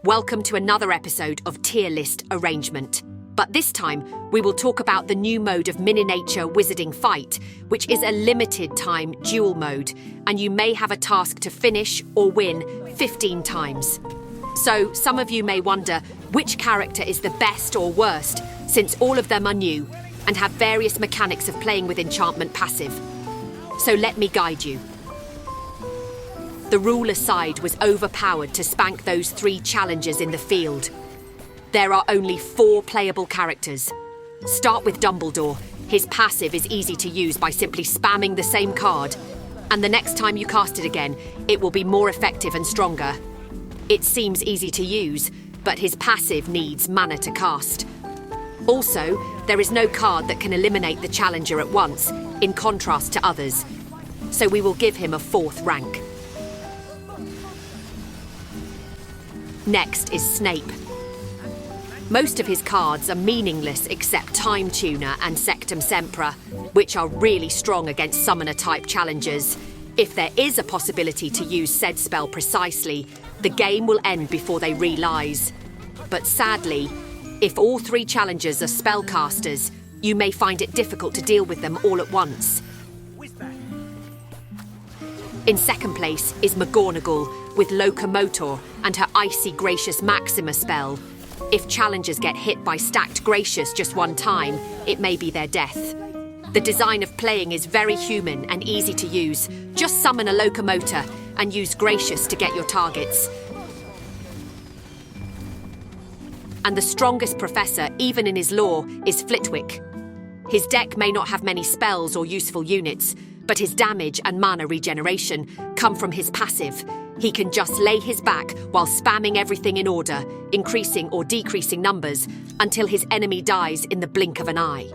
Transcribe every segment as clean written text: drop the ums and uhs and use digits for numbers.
Welcome to another episode of Tier List Arrangement. But this time, we will talk about the new mode of Miniature Wizarding Fight, which is a limited-time duel mode, and you may have a task to finish or win 15 times. So, some of you may wonder which character is the best or worst, since all of them are new and have various mechanics of playing with enchantment passive. So let me guide you. The ruler side was overpowered to spank those 3 challengers in the field. There are only 4 playable characters. Start with Dumbledore. His passive is easy to use by simply spamming the same card, and the next time you cast it again, it will be more effective and stronger. It seems easy to use, but his passive needs mana to cast. Also, there is no card that can eliminate the challenger at once, in contrast to others, so we will give him a 4th rank. Next is Snape. Most of his cards are meaningless except Time Tuner and Sectum Sempra, which are really strong against Summoner-type challengers. If there is a possibility to use said spell precisely, the game will end before they realise. But sadly, if all 3 challengers are spellcasters, you may find it difficult to deal with them all at once. In second place is McGonagall with Locomotor and her Icy Gracious Maxima spell. If challengers get hit by stacked Gracious just one time, it may be their death. The design of playing is very human and easy to use. Just summon a Locomotor and use Gracious to get your targets. And the strongest professor, even in his lore, is Flitwick. His deck may not have many spells or useful units, but his damage and mana regeneration come from his passive. He can just lay his back while spamming everything in order, increasing or decreasing numbers, until his enemy dies in the blink of an eye.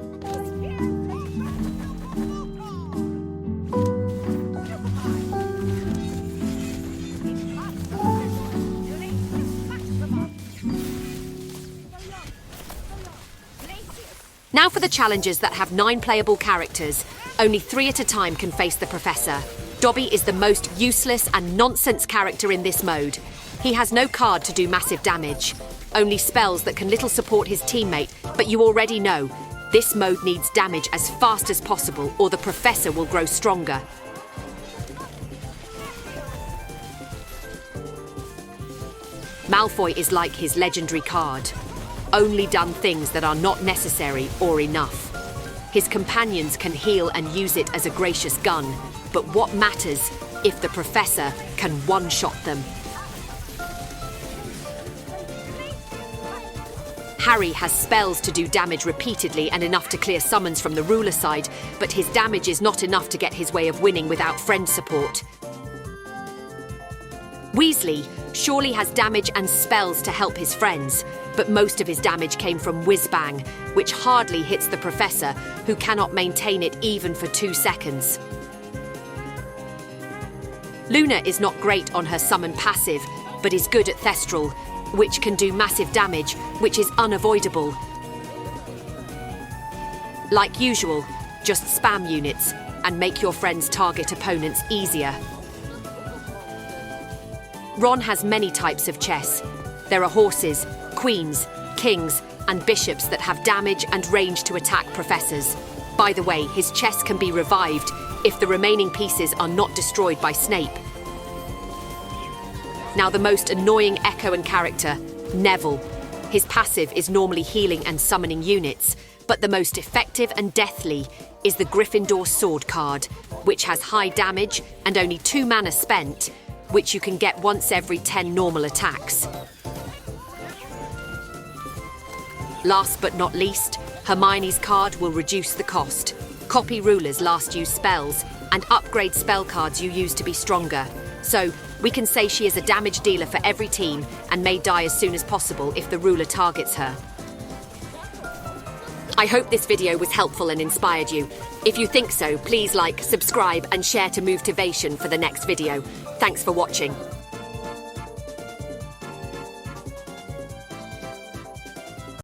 Now for the challengers that have 9 playable characters. Only 3 at a time can face the Professor. Dobby is the most useless and nonsense character in this mode. He has no card to do massive damage, only spells that can little support his teammate, but you already know, this mode needs damage as fast as possible or the Professor will grow stronger. Malfoy is like his legendary card. Only done things that are not necessary or enough. His companions can heal and use it as a gracious gun, but what matters if the Professor can one-shot them? Harry has spells to do damage repeatedly and enough to clear summons from the ruler side, but his damage is not enough to get his way of winning without friend support. Weasley surely has damage and spells to help his friends, but most of his damage came from Whizbang, which hardly hits the Professor, who cannot maintain it even for 2 seconds. Luna is not great on her summon passive, but is good at Thestral, which can do massive damage, which is unavoidable. Like usual, just spam units and make your friends target opponents easier. Ron has many types of chess. There are horses, queens, kings, and bishops that have damage and range to attack professors. By the way, his chess can be revived if the remaining pieces are not destroyed by Snape. Now the most annoying Echoan character, Neville. His passive is normally healing and summoning units, but the most effective and deathly is the Gryffindor Sword card, which has high damage and only 2 mana spent, which you can get once every 10 normal attacks. Last but not least, Hermione's card will reduce the cost. Copy Ruler's last used spells and upgrade spell cards you use to be stronger. So, we can say she is a damage dealer for every team and may die as soon as possible if the Ruler targets her. I hope this video was helpful and inspired you. If you think so, please like, subscribe and share to move to Vation for the next video. Thanks for watching.